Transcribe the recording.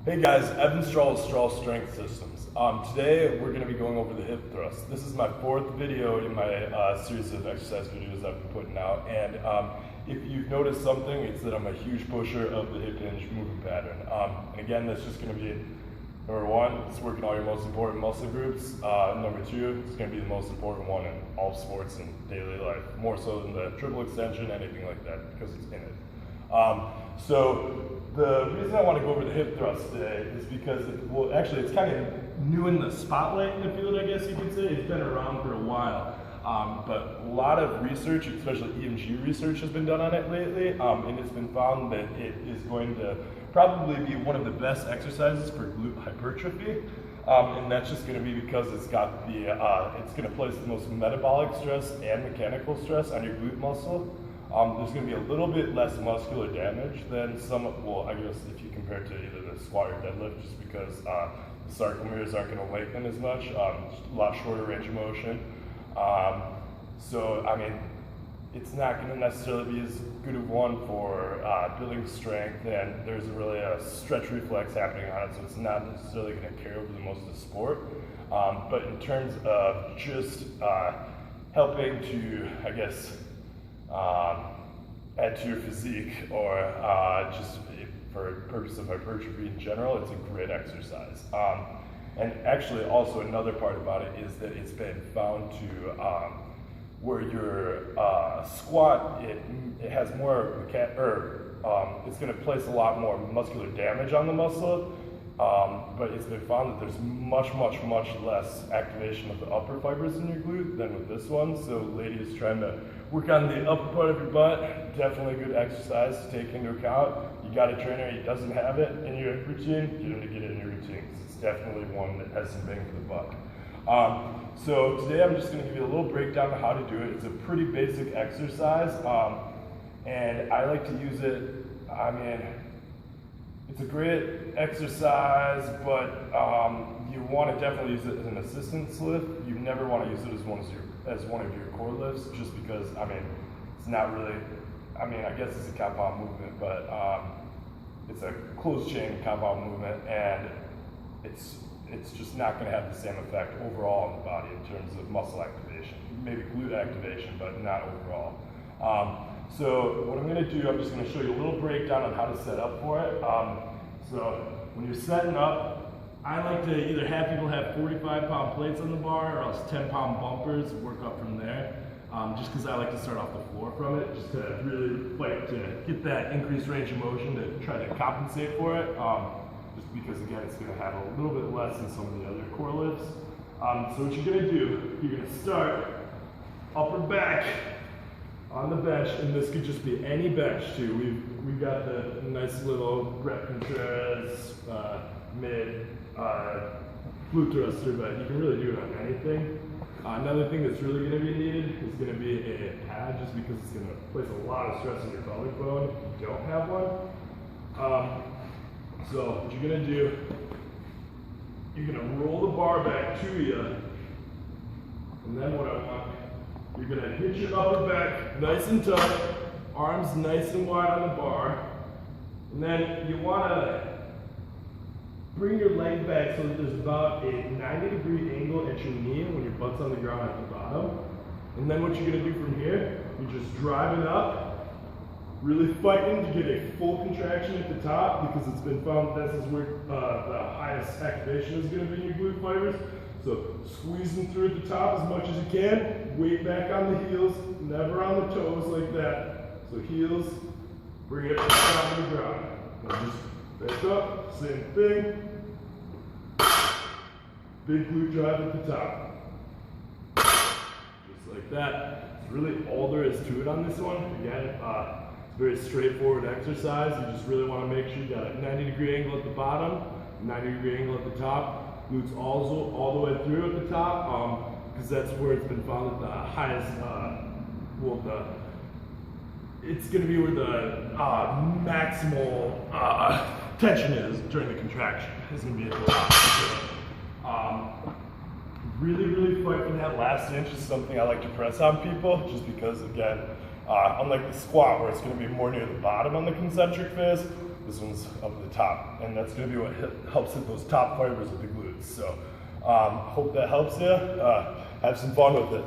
Hey guys, Evan Strahl with Strahl Strength Systems. Today we're going to be going over the hip thrust. This is my fourth video in my series of exercise videos I've been putting out, and if you've noticed something, it's that I'm a huge pusher of the hip hinge movement pattern. And again, that's just going to be number one, it's working all your most important muscle groups. Number two, it's going to be the most important one in all sports and daily life, more so than the triple extension, anything like that, because it's in it. So the reason I want to go over the hip thrust today is because, it's kind of new in the spotlight in the field, I guess you could say. It's been around for a while, but a lot of research, especially EMG research, has been done on it lately, and it's been found that it is going to probably be one of the best exercises for glute hypertrophy, and that's just going to be because it's got the, it's going to place the most metabolic stress and mechanical stress on your glute muscle. There's going to be a little bit less muscular damage than some, well, I guess if you compare it to either the squat or deadlift, just because the sarcomeres aren't going to lengthen as much, a lot shorter range of motion. So, I mean, it's not going to necessarily be as good of one for building strength, and there's really a stretch reflex happening on it, so it's not necessarily going to carry over the most of the sport. But in terms of just helping to, I guess, add to your physique, or just for purpose of hypertrophy in general, it's a great exercise. And actually also another part about it is that it's been found to, where your squat, it has more, it's going to place a lot more muscular damage on the muscle, but it's been found that there's much less activation of the upper fibers in your glute than with this one. So ladies trying to work on the upper part of your butt, definitely a good exercise to take into account. You got a trainer, he doesn't have it in your routine, get him to get it in your routine, because it's definitely one that has some bang for the buck. So today I'm just going to give you a little breakdown of how to do it. It's a pretty basic exercise, and I like to use it, I mean, it's a great exercise, but you want to definitely use it as an assistance lift. You never want to use it as one of your core lifts, just because, I mean, it's not really, I mean, I guess it's a compound movement, but it's a closed chain compound movement, and it's just not going to have the same effect overall on the body in terms of muscle activation. Maybe glute activation, but not overall. So what I'm going to do, I'm just going to show you a little breakdown on how to set up for it. So when you're setting up, I like to either have people have 45-pound plates on the bar, or else 10-pound bumpers, work up from there. Just because I like to start off the floor from it, just to really like to get that increased range of motion to try to compensate for it. Just because, again, it's going to have a little bit less than some of the other core lifts. So what you're going to do, you're going to start upper back on the bench, and this could just be any bench too. We've got the nice little rep Contreras mid glute thruster, but you can really do it on anything. Another thing that's really going to be needed is going to be a pad, just because it's going to place a lot of stress on your pelvic bone if you don't have one. So what you're going to do, you're going to roll the bar back to you, and then what I want, you're going to hit your upper back nice and tight, arms nice and wide on the bar, and then you want to bring your leg back so that there's about a 90-degree angle at your knee when your butt's on the ground at the bottom. And then what you're going to do from here, you just drive it up, really fighting to get a full contraction at the top, because it's been found that this is where the highest activation is going to be in your glute fibers. So squeezing through at the top as much as you can, weight back on the heels, never on the toes like that. So heels, bring it down to the ground. Now just back up, same thing. Big glute drive at the top. Just like that. It's really all there is to it on this one. Again, it's a very straightforward exercise. You just really want to make sure you got a 90-degree angle at the bottom, 90-degree angle at the top. Glutes also all the way through at the top, because that's where it's been found that the highest, it's going to be where the maximal tension is during the contraction. It's going to be at the top. Really fight for that last inch is something I like to press on people, just because, again, unlike the squat where it's going to be more near the bottom on the concentric phase, the This one's up at the top, and that's going to be what helps hit those top fibers of the glutes. So hope that helps you. Have some fun with it.